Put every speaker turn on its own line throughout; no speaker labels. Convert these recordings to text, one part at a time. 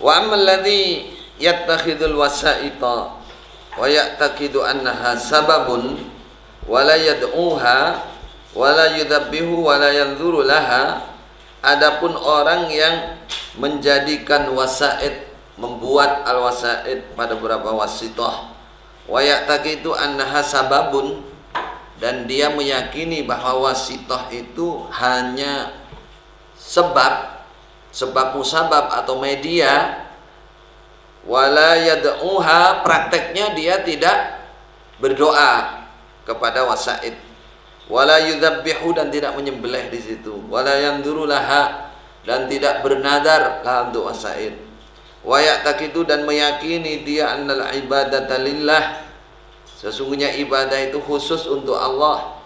Wa ammal ladzi yattakhidul wasaita wa ya'taqidu annaha sababun wa la yad'uha wa la yudabbihu wa la yanzuru laha. Adapun orang yang menjadikan wasaid, membuat al-wasaid pada beberapa wasitah, wa ya'taqidu annaha sababun, dan dia meyakini bahwa wasitah itu hanya sebab musabab atau media, wala yad'uha, prakteknya dia tidak berdoa kepada wasaid, wala yudzabbihu, dan tidak menyembelih di situ, wala yanzuru laha, dan tidak bernadar lah untuk wasaid, wa ya'taqidu, dan meyakini dia annal ibadata lillah, sesungguhnya ibadah itu khusus untuk Allah,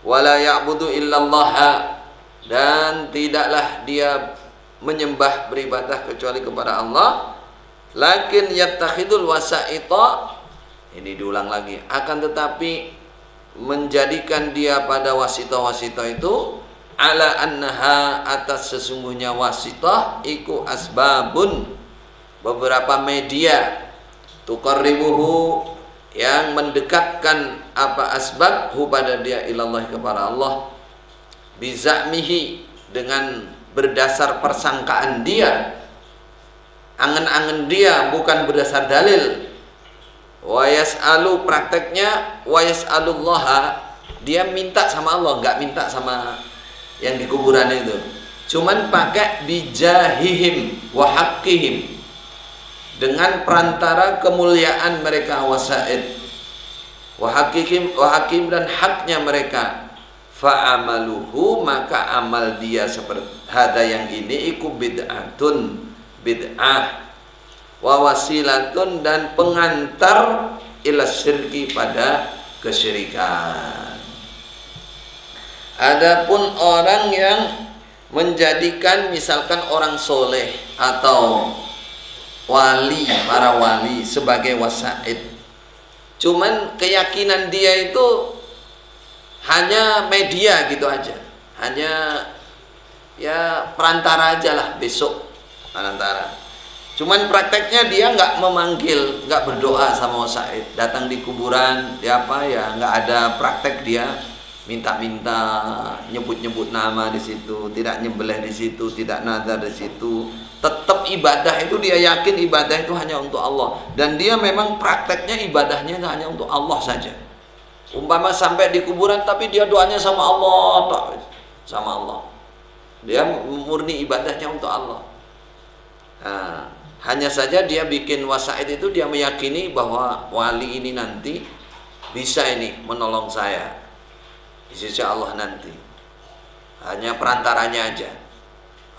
wala ya'budu illallaha, dan tidaklah dia menyembah beribadah kecuali kepada Allah. Lakin yattakhidul wasaita, ini diulang lagi, akan tetapi menjadikan dia pada wasitah-wasitah itu, ala annaha, atas sesungguhnya wasitah iku asbabun, beberapa media, tuqarribuhu, yang mendekatkan apa asbab hu pada dia ilallah, kepada Allah, biza'mihi, dengan berdasar persangkaan dia, angan-angan dia, bukan berdasar dalil. Wa yas'alu, prakteknya wa yas'alullaha, dia minta sama Allah, enggak minta sama yang di kuburan itu, cuman pakai bijahihim wa haqqihim, dengan perantara kemuliaan mereka wasaid, wa haqqihim, dan haknya mereka. Fa'amaluhu, maka amal dia seperti hada yang ini, iku bid'atun, bid'ah, wa wasilatun, dan pengantar ila syirki, pada kesyirikan. Adapun orang yang menjadikan misalkan orang soleh atau wali, para wali sebagai wasaid, cuman keyakinan dia itu hanya media gitu aja, hanya ya perantara aja lah, besok perantara. Cuman prakteknya dia nggak memanggil, nggak berdoa sama wasaid, datang di kuburan, dia apa ya, nggak ada praktek dia minta-minta, nyebut-nyebut nama di situ, tidak nyembelih di situ, tidak nazar di situ. Tetap ibadah itu dia yakin ibadah itu hanya untuk Allah, dan dia memang prakteknya ibadahnya hanya untuk Allah saja. Umpama sampai di kuburan tapi dia doanya sama Allah, sama Allah. Dia murni ibadahnya untuk Allah. Nah, hanya saja dia bikin wasaid itu, dia meyakini bahwa wali ini nanti bisa ini menolong saya di sisi Allah nanti. Hanya perantaranya aja.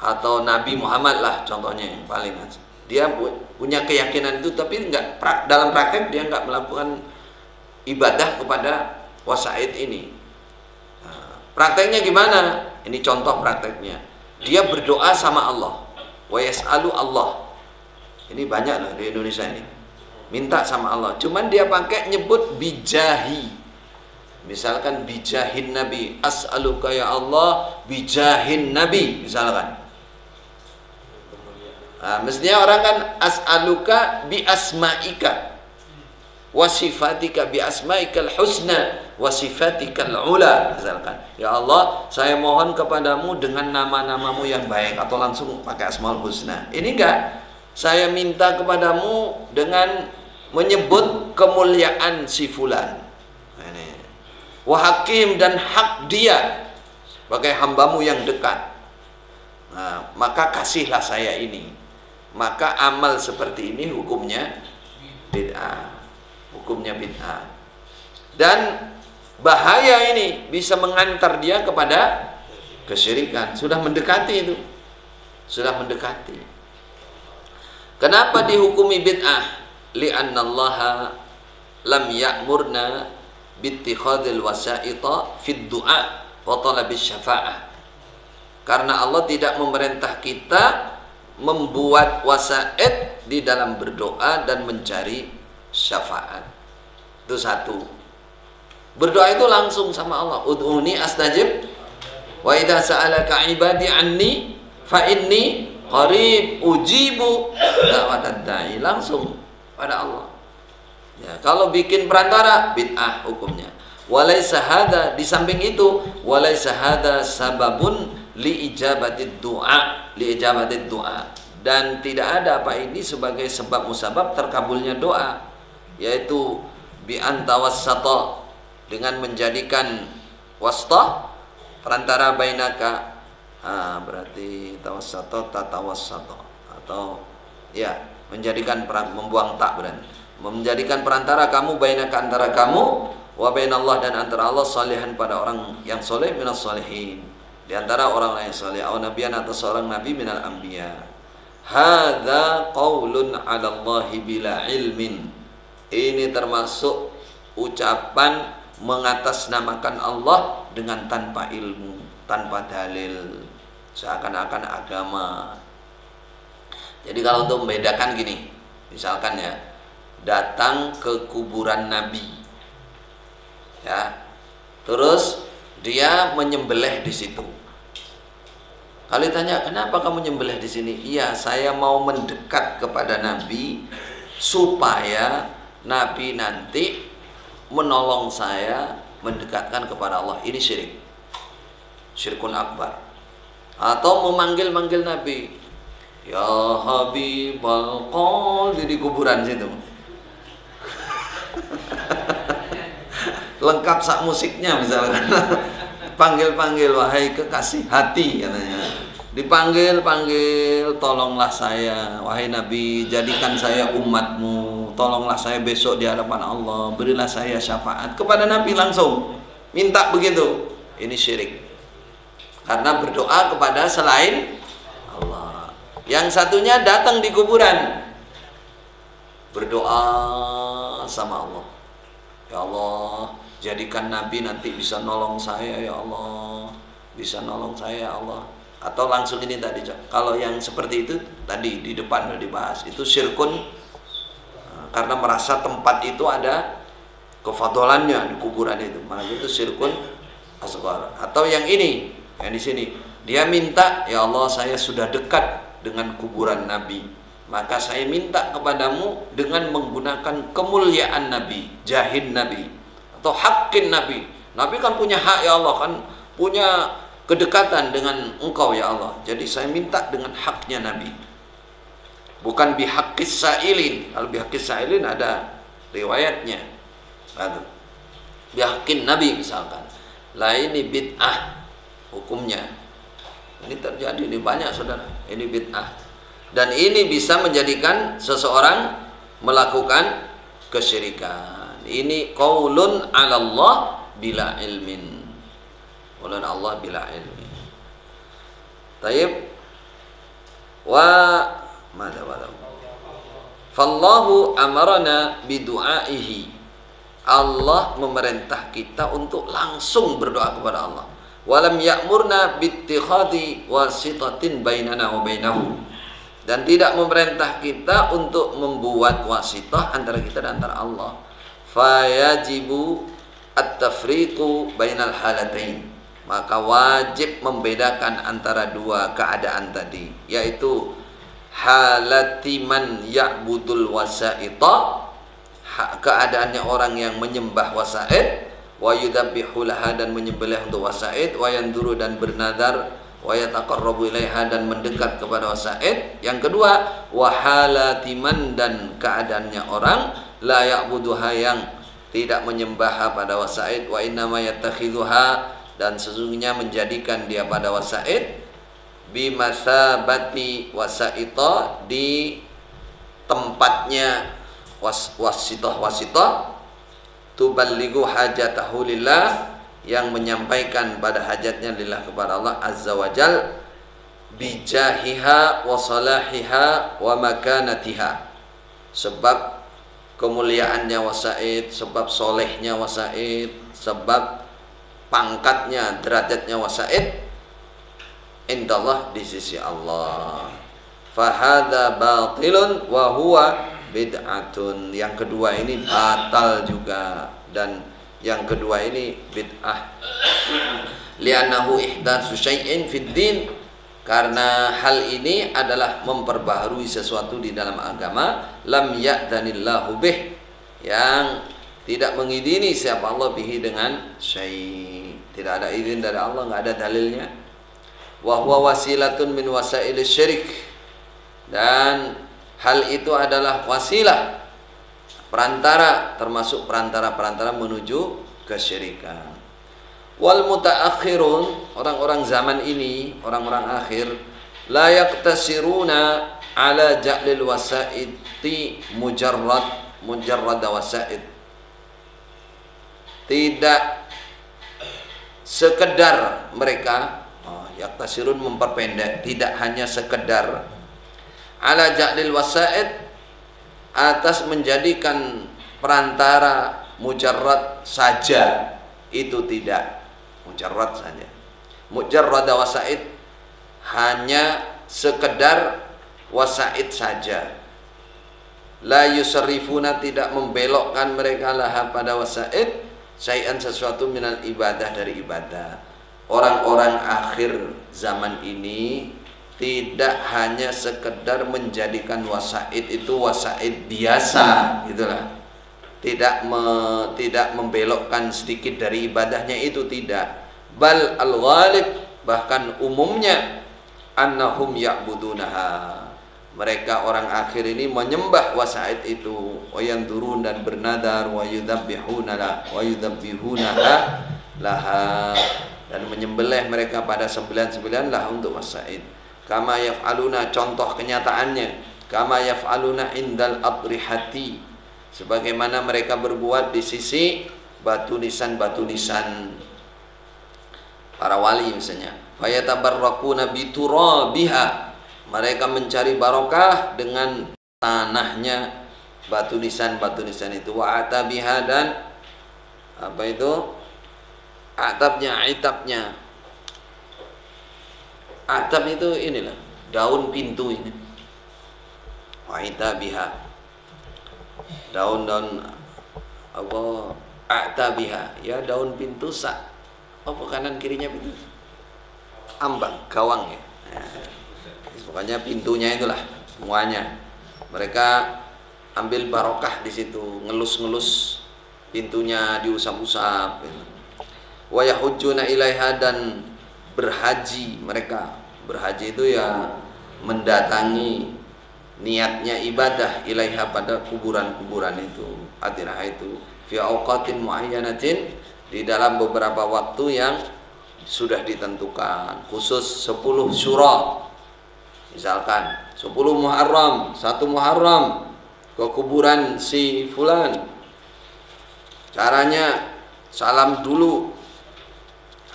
Atau Nabi Muhammad lah contohnya yang paling aja. Dia punya keyakinan itu, tapi enggak, dalam praktek dia enggak melakukan ibadah kepada wasaid ini. Nah, prakteknya gimana? Ini contoh prakteknya. Dia berdoa sama Allah, wa yas'alu Allah. Ini banyak loh di Indonesia ini, minta sama Allah. Cuman dia pakai nyebut bijahi. Misalkan bijahin Nabi, as'aluka ya Allah bijahin Nabi, misalkan. Nah, mestinya orang kan as'aluka bi asma'ika wa sifatika, bi asma'ikal husna wa sifatikal ula, misalkan. Ya Allah, saya mohon kepadamu dengan nama-namamu yang baik, atau langsung pakai asmaul husna. Ini enggak, saya minta kepadamu dengan menyebut kemuliaan si fulan. Ini wa hakim, dan hak dia sebagai hambamu yang dekat. Nah, maka kasihlah saya ini. Maka amal seperti ini hukumnya bid'ah, hukumnya bid'ah. Dan bahaya ini, bisa mengantar dia kepada kesyirikan. Sudah mendekati itu, sudah mendekati. Kenapa dihukumi bid'ah? Li'annallaha lam ya'murna bittikhadil wasaita fid du'a wa talabis syafa'ah. Karena Allah tidak memerintah kita membuat wasaid di dalam berdoa dan mencari syafaat. Itu satu. Berdoa itu langsung sama Allah. Ud'uni astajib wa idza sa'alaka ibadi anni fa inni qarib ujibu da'watad da'i, langsung pada Allah. Ya, kalau bikin perantara bid'ah hukumnya. Walaysa hadza, di samping itu walaysa hadza sababun li ijabatid du'a, dan tidak ada apa ini sebagai sebab musabab terkabulnya doa, yaitu bi antawassata, dengan menjadikan wastah perantara bainaka. Berarti tawassata tatawassata, atau ya menjadikan membuang tak, berarti menjadikan perantara kamu bainaka, antara kamu, wa bainallah, dan antara Allah, salihan, pada orang yang soleh, minas solihin, di antara orang yang soleh, atau nabiyan, atau seorang nabi, minal anbiya. Hadza qaulun 'ala Allahi bila ilmin, ini termasuk ucapan mengatasnamakan Allah dengan tanpa ilmu, tanpa dalil, seakan-akan agama. Jadi kalau untuk membedakan gini, misalkan ya, datang ke kuburan Nabi, ya, terus dia menyembelih di situ. Kalau ditanya, kenapa kamu menyembelih di sini? Iya, saya mau mendekat kepada Nabi supaya Nabi nanti menolong saya mendekatkan kepada Allah. Ini syirik, syirkun akbar. Atau memanggil-manggil Nabi, ya Habibal Qalbi, di kuburan situ. Lengkap sak musiknya misalkan. Panggil-panggil, wahai kekasih hati, katanya. Dipanggil-panggil, tolonglah saya, wahai Nabi, jadikan saya umatmu, tolonglah saya besok di hadapan Allah, berilah saya syafaat. Kepada Nabi langsung minta begitu. Ini syirik, karena berdoa kepada selain Allah. Yang satunya datang di kuburan, berdoa sama Allah, ya Allah, jadikan Nabi nanti bisa nolong saya, ya Allah, bisa nolong saya, ya Allah. Atau langsung ini tadi, kalau yang seperti itu tadi di depan sudah dibahas, itu syirkun, karena merasa tempat itu ada kefadolannya di kuburan itu, maka itu syirkun asghar. Atau yang ini, yang di sini, dia minta, ya Allah, saya sudah dekat dengan kuburan Nabi, maka saya minta kepadamu dengan menggunakan kemuliaan Nabi, jahin Nabi, atau hakin Nabi. Nabi kan punya hak, ya Allah, kan punya kedekatan dengan engkau, ya Allah. Jadi saya minta dengan haknya Nabi, bukan bihaqqis sa'ilin. Kalau bihaqqis sa'ilin ada riwayatnya, bihaqqin Nabi misalkan. Lah ini bid'ah hukumnya. Ini terjadi, ini banyak saudara, ini bid'ah. Dan ini bisa menjadikan seseorang melakukan kesyirikan. Ini qaulun 'ala Allah bila ilmin. Qaulun Allah bila ilmin. Taib. Wa madza wala. Fallahu amarna bidu'aihi. Allah memerintah kita untuk langsung berdoa kepada Allah. Walam ya'murna bittikhadhi wasitatin bainana wa bainahu. Dan tidak memerintah kita untuk membuat wasitah antara kita dan antara Allah. Fayajibu at-tafriqu bainal halatain. Maka wajib membedakan antara dua keadaan tadi, yaitu halati man ya'budul wasaita, keadaannya orang yang menyembah wasaid, wa yudabbihu laha, dan menyembelih untuk wasaid, wa yanduru, dan bernadar, wa yataqarrabu ilaiha, dan mendekat kepada wasaid. Yang kedua, wa halati man, dan keadaannya orang la ya'buduha, yang tidak menyembah pada wasaid, wa innama yattakhidhuha, dan sesungguhnya menjadikan dia pada wasaid, bimasabati wasaita, di tempatnya wasitah, tuballighu hajatahu lillah, yang menyampaikan pada hajatnya lillah, kepada Allah azza wa jal, bijahiha wa salahiha wa makanatiha, sebab kemuliaannya wasaid, sebab solehnya wasaid, sebab pangkatnya, derajatnya wasaid indallah, di sisi Allah. Fahadha batilun wa huwa bid'atun. Yang kedua ini batal juga, dan yang kedua ini bid'ah. Li'annahu ihdatsu syai'in fid din, Karena hal ini adalah memperbaharui sesuatu di dalam agama, lam ya'danillahu bih, yang tidak mengidini siapa Allah bihi dengan syai'. Tidak ada izin dari Allah, nggak ada dalilnya. Wa huwa wasilatun min wasailis syirik, dan hal itu adalah wasilah, perantara, termasuk perantara-perantara menuju kesyirikan. Wal mutaakhirun, orang-orang zaman ini, orang-orang akhir, la yaktasiruna ala ja'lil wasaiti mujarrad wasaid. Tidak sekedar mereka, yaktasirun memperpendek, tidak hanya sekedar ala ja'lil wasaid, atas menjadikan perantara mujarrad saja, itu tidak. Mujarrad saja, mujarrad wasaid, hanya sekedar wasaid saja. La yusarrifuna, tidak membelokkan mereka laha pada wasaid, syai'an sesuatu minal ibadah, dari ibadah. Orang-orang akhir zaman ini tidak hanya sekedar menjadikan wasaid itu wasaid biasa, gitulah. Tidak membelokkan sedikit dari ibadahnya, itu tidak. Bal al-ghalib, bahkan umumnya, annahum ya'budunaha, mereka orang akhir ini menyembah wasaid itu, wa yanzurun, dan bernadar, wa yudzabbihuna laha, dan menyembelih mereka pada sembilan lah untuk wasaid. Kama yaf'aluna, contoh kenyataannya, kama yaf'aluna indal adrihati, sebagaimana mereka berbuat di sisi batu nisan para wali misalnya. Fayatabarrakuna biturabiha, mereka mencari barokah dengan tanahnya batu nisan itu. Wa atabiha, dan apa itu, atapnya, itabnya. Atap itu inilah daun pintu ini. Wa itabiha, daun-daun apa, atabiha, ya daun pintu sak, apa kanan kirinya pintu, ambang, gawang ya. Nah, pokoknya pintunya itulah semuanya. Mereka ambil barokah di situ, ngelus-ngelus pintunya, diusap-usap. Wa yahujjuna ilaiha, dan berhaji mereka. Berhaji itu ya mendatangi, niatnya ibadah, ilaiha, pada kuburan-kuburan itu, atirah itu, fi auqatin muayyanatin, di dalam beberapa waktu yang sudah ditentukan, khusus 10 Syura, misalkan 10 Muharram, 1 Muharram ke kuburan si fulan. Caranya salam dulu,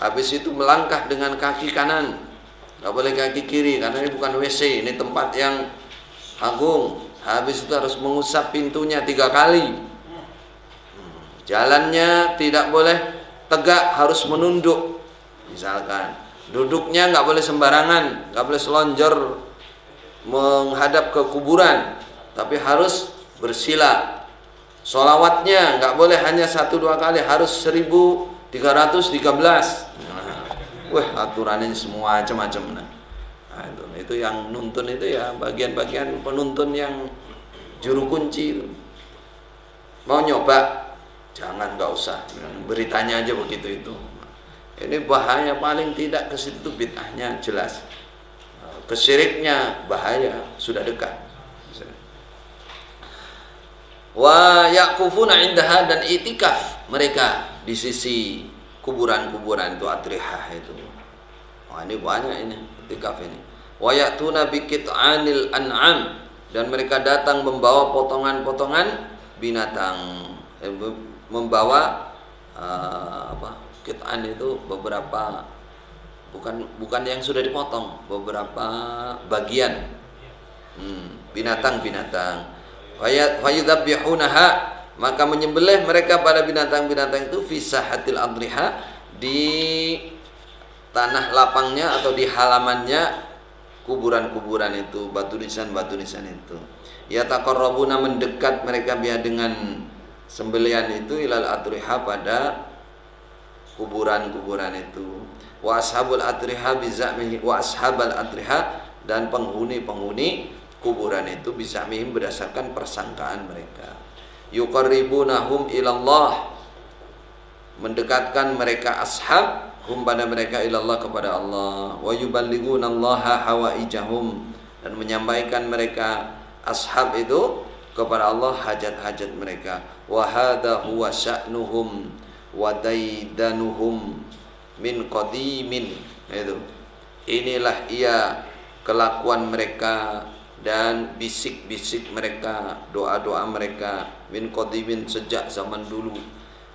habis itu melangkah dengan kaki kanan, nggak boleh kaki kiri, karena ini bukan WC, ini tempat yang agung. Habis itu harus mengusap pintunya 3 kali. Jalannya tidak boleh tegak, harus menunduk. Misalkan duduknya nggak boleh sembarangan, nggak boleh selonjor menghadap ke kuburan, tapi harus bersila. Sholawatnya nggak boleh hanya 1-2 kali, harus 1313. Wah, aturannya semua macam-macam. Nah, itu yang nuntun itu ya bagian-bagian penuntun yang juru kunci itu. Mau nyoba? Jangan, nggak usah. Beritanya aja begitu itu. Ini bahaya, paling tidak ke situ bid'ahnya jelas. Kesyiriknya bahaya, sudah dekat. Wa yaqufuna indaha, dan itikaf mereka di sisi kuburan-kuburan itu, adrihah itu. Wah, ini banyak ini itikaf ini. Wa ya'tuna biqit'anil an'am, dan mereka datang membawa potongan-potongan binatang, membawa qit'an itu beberapa, bukan yang sudah dipotong, beberapa bagian binatang-binatang. Fayudzabihunaha, maka menyembelih mereka pada binatang-binatang itu fi sahatil adriha, di tanah lapangnya atau di halamannya kuburan-kuburan itu, batu nisan itu. Ya taqarrabuna, mendekat mereka biar dengan sembelian itu ilal adriha, pada kuburan-kuburan itu. Wa ashabul adriha bizamihi wa ashabal adriha, dan penghuni-penghuni kuburan itu bizamihim berdasarkan persangkaan mereka. Yuqarribunahum ilallah, mendekatkan mereka ashab hum pada mereka ilallah kepada Allah. Wa yuballighunallaha hawaijahum, dan menyampaikan mereka ashab itu kepada Allah hajat-hajat mereka. Wa hadha huwa sya'nuhum wa daidanuhum min qadimin. Itu, inilah ia kelakuan mereka dan bisik-bisik mereka, doa-doa mereka, min qadimin, sejak zaman dulu.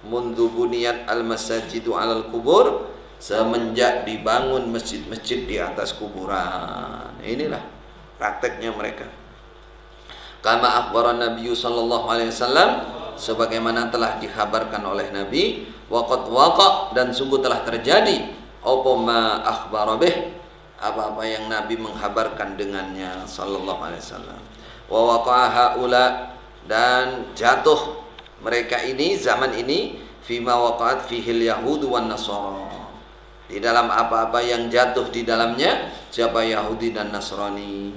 Mundu buniyat al-masajidu alal kubur, semenjak dibangun masjid-masjid di atas kuburan. Inilah prakteknya mereka. Kama akhbaran Nabi sallallahu alaihi wasallam, sebagaimana telah dikhabarkan oleh Nabi, waqad waqa, dan sungguh telah terjadi, apa ma akhbara bih, apa-apa yang Nabi menghabarkan dengannya sallallahu alaihi wasallam. Wa waqa'a haula, dan jatuh mereka ini zaman ini, fima waqa'at fihil yahud wan nasara, di dalam apa-apa yang jatuh di dalamnya siapa Yahudi dan Nasrani.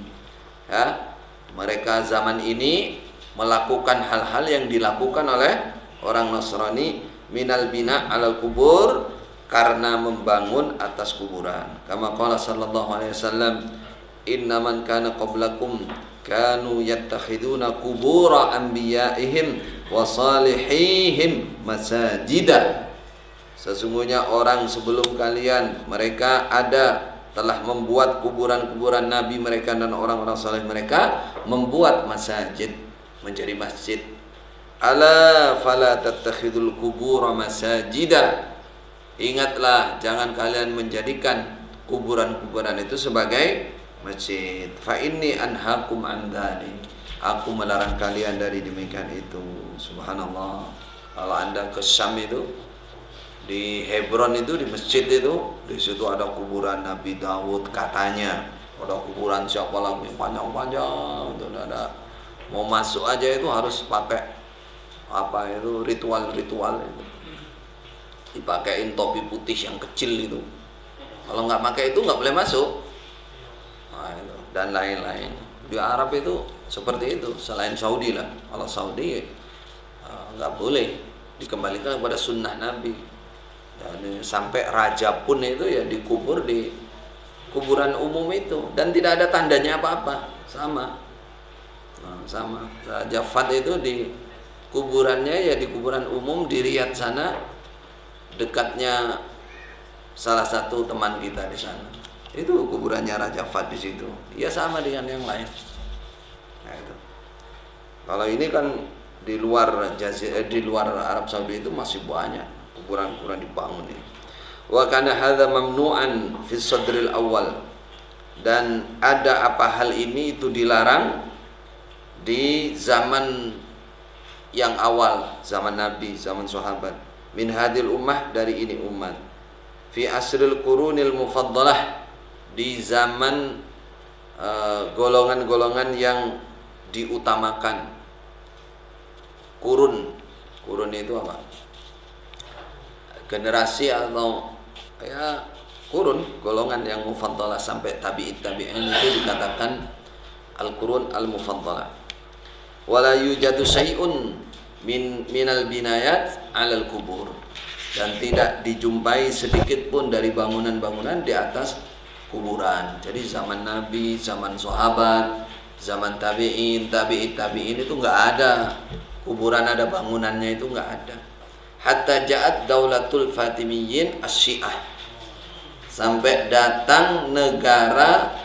Ya, mereka zaman ini melakukan hal-hal yang dilakukan oleh orang Nasrani, minal bina alal kubur, karena membangun atas kuburan. Kama qala sallallahu alaihi wasallam, inna man kana qablakum kanu yattakhiduna kubura anbiya'ihim wa salihihim masajida. Sesungguhnya orang sebelum kalian, mereka telah membuat kuburan-kuburan nabi mereka dan orang-orang saleh mereka, membuat masjid, menjadi masjid. Ala fala tattakhidul kubura masajida, ingatlah jangan kalian menjadikan kuburan-kuburan itu sebagai masjid. Fa inni anhaakum an dzalik, aku melarang kalian dari demikian itu. Subhanallah. Kalau Anda ke Syam itu, di Hebron itu, di masjid itu, di situ ada kuburan Nabi Daud katanya, ada kuburan siapa lagi panjang-panjang itu, ada, mau masuk aja itu harus pakai apa itu, ritual-ritual itu, dipakein topi putih yang kecil itu, kalau nggak pakai itu nggak boleh masuk. Nah, itu dan lain-lain. Di Arab itu seperti itu, selain Saudi lah. Kalau Saudi nggak boleh, dikembalikan kepada sunnah Nabi. Dan sampai raja pun itu ya dikubur di kuburan umum itu, dan tidak ada tandanya apa-apa, sama. Sama Raja Fahd itu di kuburannya ya di kuburan umum di Riyadh sana, dekatnya salah satu teman kita di sana. Itu kuburannya Raja Fahd di situ. Ya sama dengan yang lain. Nah, itu. Kalau ini kan di luar Arab Saudi itu masih banyak kuburan-kuburan dibangun ini. Wa kana hadza mamnu'an fi sadril awal, dan ada apa hal ini itu dilarang di zaman yang awal, zaman Nabi, zaman sahabat. Min hadil ummah, dari ini umat. Fi asril qurunil mufaddalah, di zaman golongan-golongan yang diutamakan. Kurun itu apa? Generasi atau ya kurun, golongan yang mufaddalah sampai tabi'in itu dikatakan al-qurun al-mufaddalah. Wala yujadu syai'un minal binayat 'alal kubur, dan tidak dijumpai sedikit pun dari bangunan-bangunan di atas kuburan. Jadi zaman Nabi, zaman sahabat, zaman tabi'in itu enggak ada kuburan, ada bangunannya itu enggak ada. Hatta ja'at daulatul Fatimiyyin asy-Syiah, sampai datang negara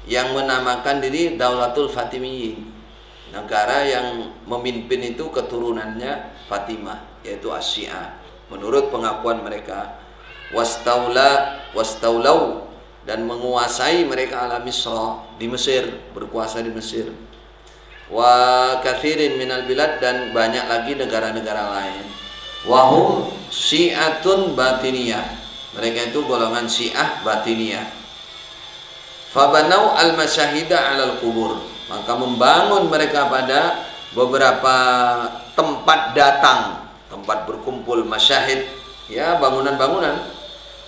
yang menamakan diri Daulatul Fatimiyyin, negara yang memimpin itu keturunannya Fatimah, yaitu asy-Syiah menurut pengakuan mereka. Wastaulau, dan menguasai mereka ala Misra, di Mesir, berkuasa di Mesir. Wa katsirin minal bilad, dan banyak lagi negara-negara lain. Wahum syi'atun batiniyah, mereka itu golongan syiah batiniyah. Fabanau al-masyahida alal kubur, maka membangun mereka pada beberapa tempat datang, tempat berkumpul masyahid, ya bangunan-bangunan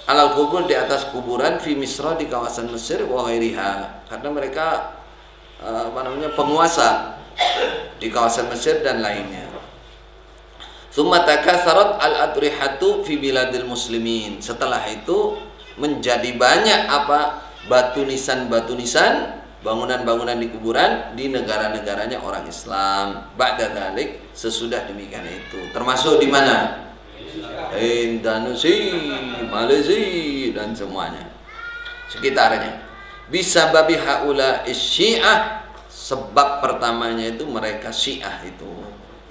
alal kubur, di atas kuburan, fi Misra, di kawasan Mesir, wa ghairiha, karena mereka penguasa di kawasan Mesir dan lainnya. Tsumma takatsarat al-adrihatu fi biladil muslimin. Setelah itu menjadi banyak batu nisan bangunan-bangunan di kuburan di negara-negaranya orang Islam. Ba'da dzalik, sesudah demikian itu. Termasuk di mana? Indonesia, Malaysia dan semuanya sekitarnya. Bisa babi haula Syiah, sebab pertamanya itu mereka Syiah itu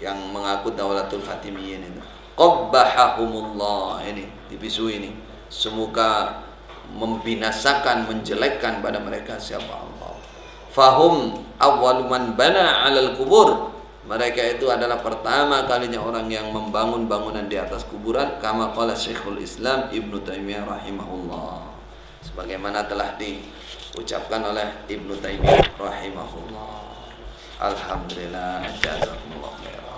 yang mengaku Daulatul Fatimiyyin itu. Qabbahahumullah, ini dibisu ini. Semoga membinasakan, menjelekkan pada mereka siapa Allah. Fahum awwal man bana 'alal kubur. Mereka itu adalah pertama kalinya orang yang membangun bangunan di atas kuburan, kama qala Syekhul Islam Ibnu Taimiyah rahimahullah. Sebagaimana telah diucapkan oleh Ibnu Taimiyah rahimahullah. Alhamdulillah, jazakumullah khairan.